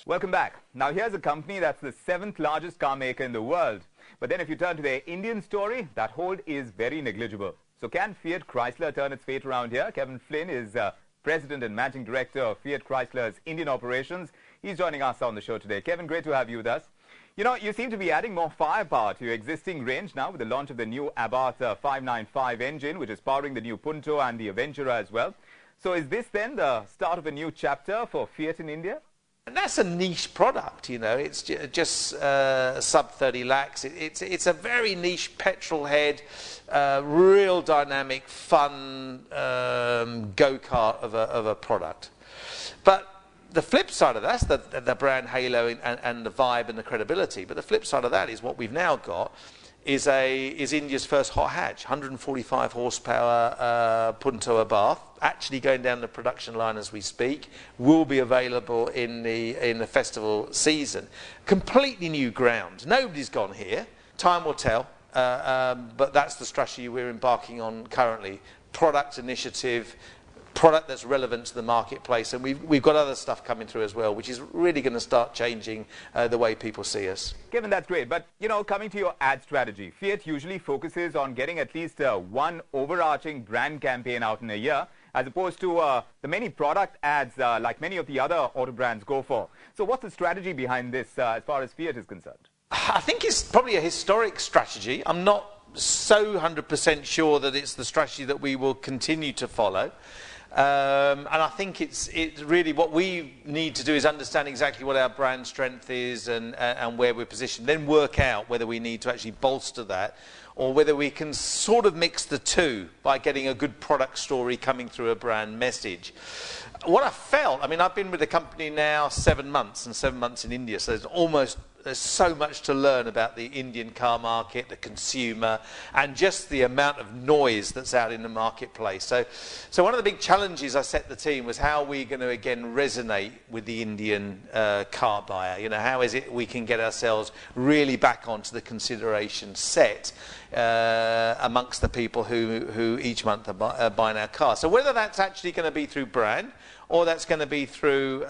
Welcome back. Now here's a company that's the 7th largest car maker in the world. But then if you turn to their Indian story, that hold is very negligible. So can Fiat Chrysler turn its fate around here? Kevin Flynn is President and Managing Director of Fiat Chrysler's Indian operations. He's joining us on the show today. Kevin, great to have you with us. You know, you seem to be adding more firepower to your existing range now with the launch of the new Abarth 595 engine, which is powering the new Punto and the Avenger as well. So is this then the start of a new chapter for Fiat in India? And that's a niche product, you know, it's just sub 30 lakhs. It's a very niche petrol head, real dynamic, fun go-kart of a product. But the flip side of that's the brand halo and the vibe and the credibility. But the flip side of that is what we've now got is India's first hot hatch, 145 horsepower Punto Abarth, actually going down the production line as we speak, will be available in the festival season. Completely new ground. Nobody's gone here. Time will tell, but that's the strategy we're embarking on currently. Product initiative, product that's relevant to the marketplace, and we've got other stuff coming through as well, which is really going to start changing the way people see us. Kevin, that's great. But, you know, coming to your ad strategy, Fiat usually focuses on getting at least one overarching brand campaign out in a year, as opposed to the many product ads like many of the other auto brands go for. So what's the strategy behind this as far as Fiat is concerned? I think it's probably a historic strategy. I'm not so 100% sure that it's the strategy that we will continue to follow. And I think it's really what we need to do is understand exactly what our brand strength is and where we're positioned, then work out whether we need to actually bolster that or whether we can sort of mix the two by getting a good product story coming through a brand message. What I felt, I mean, I've been with the company now 7 months and 7 months in India, so there's so much to learn about the Indian car market, the consumer, and just the amount of noise that's out in the marketplace. So one of the big challenges I set the team was how are we going to again resonate with the Indian car buyer? You know, how is it we can get ourselves really back onto the consideration set amongst the people who each month are buying our car. So whether that's actually going to be through brand or that's going to be through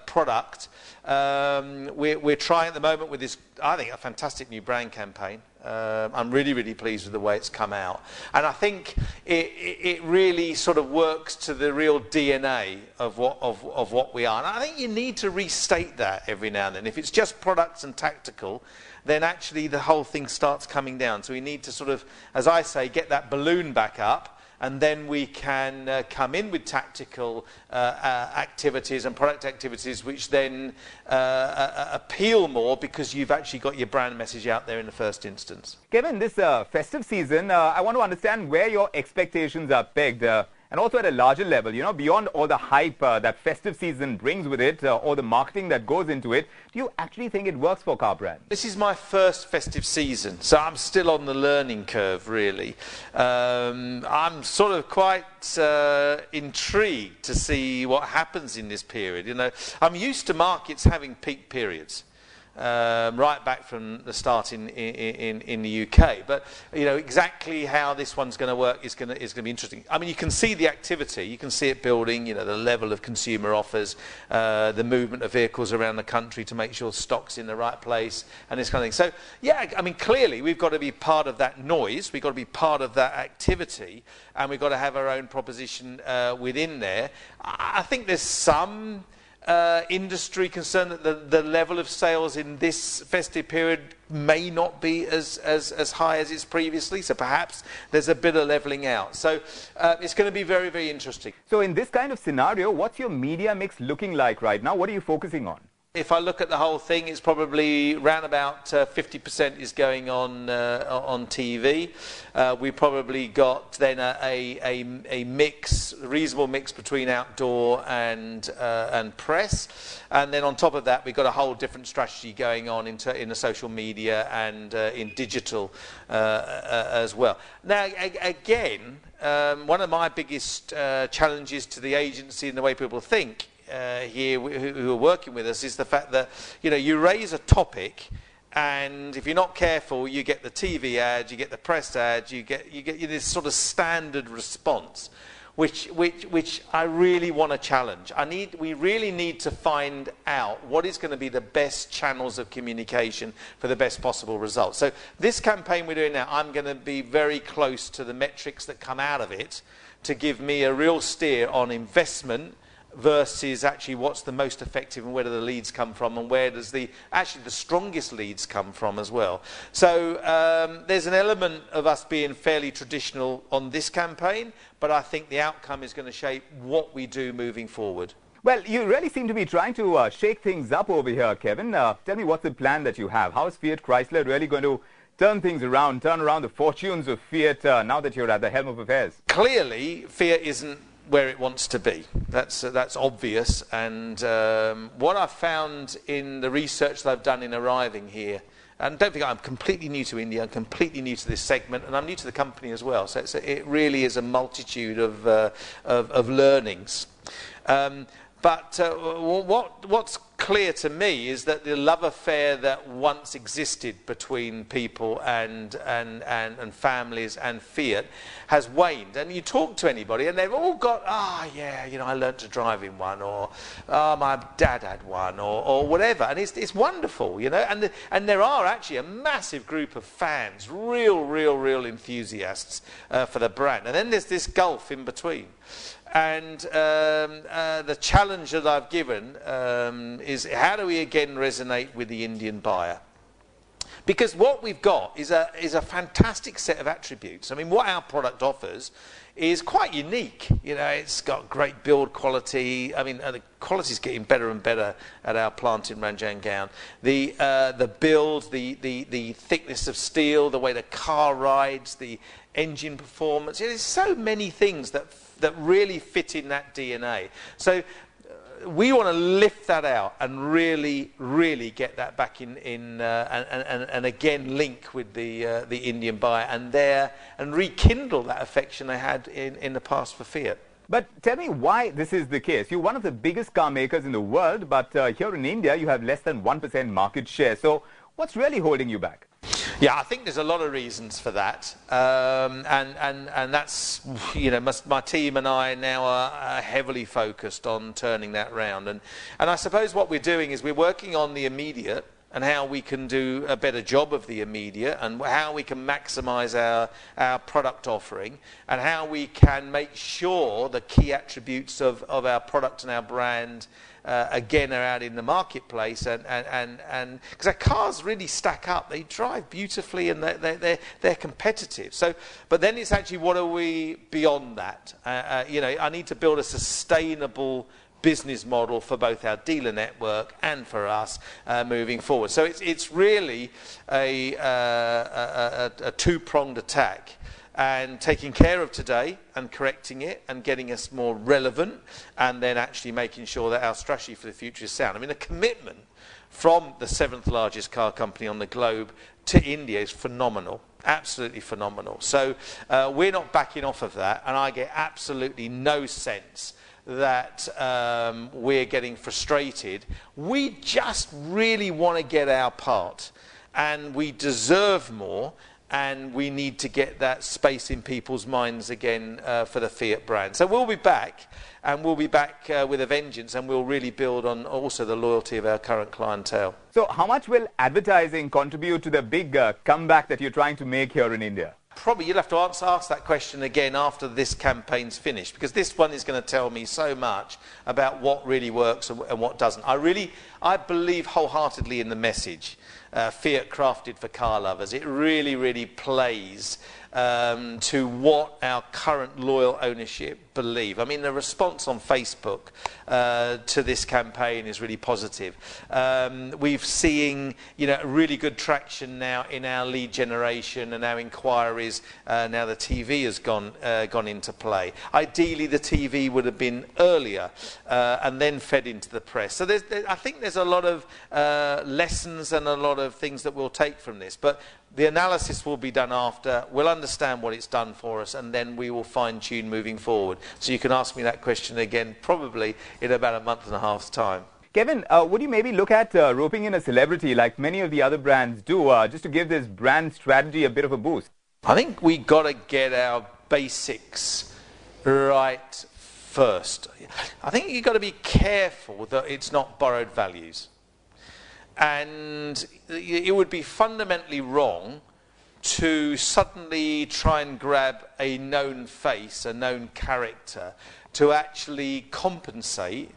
product, we're trying at the moment with this, I think, a fantastic new brand campaign. I'm really, really pleased with the way it's come out. And I think it really sort of works to the real DNA of what we are. And I think you need to restate that every now and then. If it's just products and tactical, then actually the whole thing starts coming down. So we need to sort of, as I say, get that balloon back up, and then we can come in with tactical activities and product activities which then appeal more because you've actually got your brand message out there in the first instance. Kevin, this festive season, I want to understand where your expectations are pegged. And also at a larger level, you know, beyond all the hype that festive season brings with it, or the marketing that goes into it, do you actually think it works for car brands? This is my first festive season, so I'm still on the learning curve, really. I'm sort of quite intrigued to see what happens in this period. You know, I'm used to markets having peak periods. Right back from the start in the UK, but you know exactly how this one's going to work is going to be interesting. I mean, you can see the activity, you can see it building. You know, the level of consumer offers, the movement of vehicles around the country to make sure stock's in the right place, and this kind of thing. So yeah, I mean, clearly we've got to be part of that noise. We've got to be part of that activity, and we've got to have our own proposition within there. I think there's some industry concern that the level of sales in this festive period may not be as high as it's previously, so perhaps there's a bit of levelling out. So it's going to be very, very interesting. So in this kind of scenario, what's your media mix looking like right now? What are you focusing on? If I look at the whole thing, it's probably round about 50% is going on TV. We probably got then a mix, a reasonable mix between outdoor and press, and then on top of that, we've got a whole different strategy going on in the social media and in digital as well. Now, again, one of my biggest challenges to the agency and the way people think here who are working with us is the fact that, you know, you raise a topic and if you're not careful you get the TV ad, you get the press ad, you get this sort of standard response. which I really want to challenge. We really need to find out what is going to be the best channels of communication for the best possible results. So this campaign we're doing now, I'm going to be very close to the metrics that come out of it to give me a real steer on investment versus actually what's the most effective and where do the leads come from and where does actually the strongest leads come from as well. So there's an element of us being fairly traditional on this campaign, but I think the outcome is going to shape what we do moving forward. Well, you really seem to be trying to shake things up over here, Kevin. Tell me what's the plan that you have? How is Fiat Chrysler really going to turn things around, turn around the fortunes of Fiat now that you're at the helm of affairs? Clearly, Fiat isn't where it wants to be. That's obvious, and what I've found in the research that I've done in arriving here, and don't think I'm completely new to India, I'm completely new to this segment, and I'm new to the company as well, so it really is a multitude of learnings. But what's clear to me is that the love affair that once existed between people and families and Fiat has waned. And you talk to anybody and they've all got, yeah, you know, I learned to drive in one, or my dad had one, or whatever. And it's wonderful, you know. And there are actually a massive group of fans, real enthusiasts for the brand. And then there's this gulf in between. And the challenge that I've given is how do we again resonate with the Indian buyer? Because what we've got is a fantastic set of attributes. I mean, what our product offers is quite unique. You know, it's got great build quality. I mean, the quality is getting better and better at our plant in Ranjangaon. The build, the thickness of steel, the way the car rides, the engine performance. There's so many things that really fit in that DNA. So we want to lift that out and really get that back in and again link with the Indian buyer and rekindle that affection they had in the past for Fiat. But tell me why this is the case. You're one of the biggest car makers in the world, but here in India you have less than 1% market share. So what's really holding you back? Yeah, I think there's a lot of reasons for that, and that's, you know, my team and I now are heavily focused on turning that round, and I suppose what we're doing is we're working on the immediate and how we can do a better job of the immediate and how we can maximise our product offering and how we can make sure the key attributes of our product and our brand again are out in the marketplace, and because our cars really stack up, they drive beautifully and they're competitive. So, but then it's actually what are we beyond that? You know, I need to build a sustainable business model for both our dealer network and for us moving forward. So it's really a two-pronged attack. And taking care of today and correcting it and getting us more relevant, and then actually making sure that our strategy for the future is sound. I mean, the commitment from the 7th largest car company on the globe to India is phenomenal, absolutely phenomenal. So we're not backing off of that, and I get absolutely no sense that we're getting frustrated. We just really want to get our part, and we deserve more. And we need to get that space in people's minds again for the Fiat brand. So we'll be back, and we'll be back with a vengeance, and we'll really build on also the loyalty of our current clientele. So how much will advertising contribute to the big comeback that you're trying to make here in India? Probably you'll have to ask that question again after this campaign's finished, because this one is going to tell me so much about what really works and what doesn't. I believe wholeheartedly in the message. Fiat crafted for car lovers. It really plays to what our current loyal ownership believe. I mean, the response on Facebook to this campaign is really positive. We've seen, you know, really good traction now in our lead generation and our inquiries. Now the TV has gone into play. Ideally, the TV would have been earlier and then fed into the press. So I think there's a lot of lessons and a lot of things that we'll take from this. But the analysis will be done after. We'll understand what it's done for us, and then we will fine-tune moving forward. So you can ask me that question again probably in about a month and a half's time. Kevin, would you maybe look at roping in a celebrity like many of the other brands do, just to give this brand strategy a bit of a boost? I think we've got to get our basics right first. I think you've got to be careful that it's not borrowed values. And it would be fundamentally wrong to suddenly try and grab a known face, a known character, to actually compensate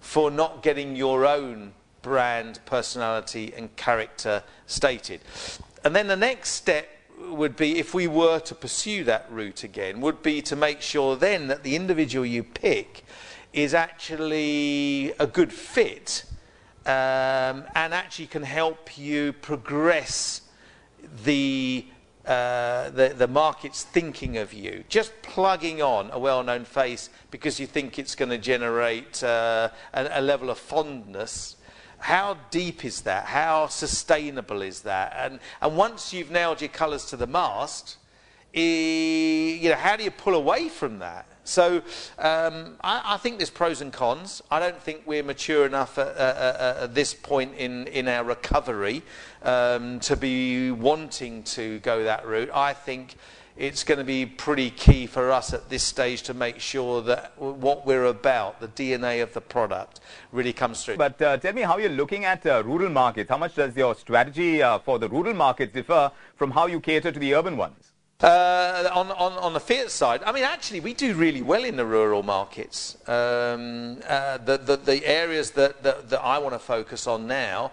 for not getting your own brand, personality and character stated. And then the next step would be, if we were to pursue that route again, would be to make sure then that the individual you pick is actually a good fit, and actually can help you progress the market's thinking of you. Just plugging on a well-known face because you think it's going to generate a level of fondness, how deep is that? How sustainable is that? And once you've nailed your colours to the mast, you know, how do you pull away from that? So I think there's pros and cons. I don't think we're mature enough at this point in our recovery to be wanting to go that route. I think it's going to be pretty key for us at this stage to make sure that what we're about, the DNA of the product, really comes through. But tell me how you're looking at rural markets. How much does your strategy for the rural markets differ from how you cater to the urban ones? On the Fiat side, I mean, actually, we do really well in the rural markets. The areas that I want to focus on now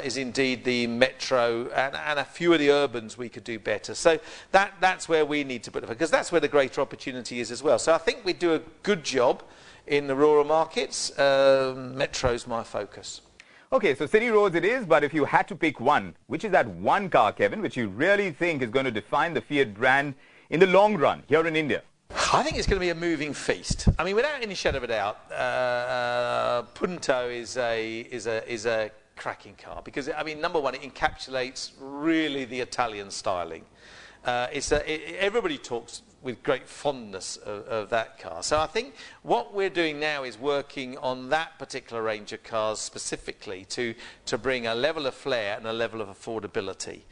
is indeed the metro and a few of the urbans we could do better. So that's where we need to put it, because that's where the greater opportunity is as well. So I think we do a good job in the rural markets. Metro's my focus. Okay, so city roads it is, but if you had to pick one, which is that one car, Kevin, which you really think is going to define the Fiat brand in the long run here in India? I think it's going to be a moving feast. I mean, without any shadow of a doubt, Punto is a cracking car because, I mean, number one, it encapsulates really the Italian styling. Everybody talks with great fondness of that car. So I think what we're doing now is working on that particular range of cars specifically to bring a level of flair and a level of affordability.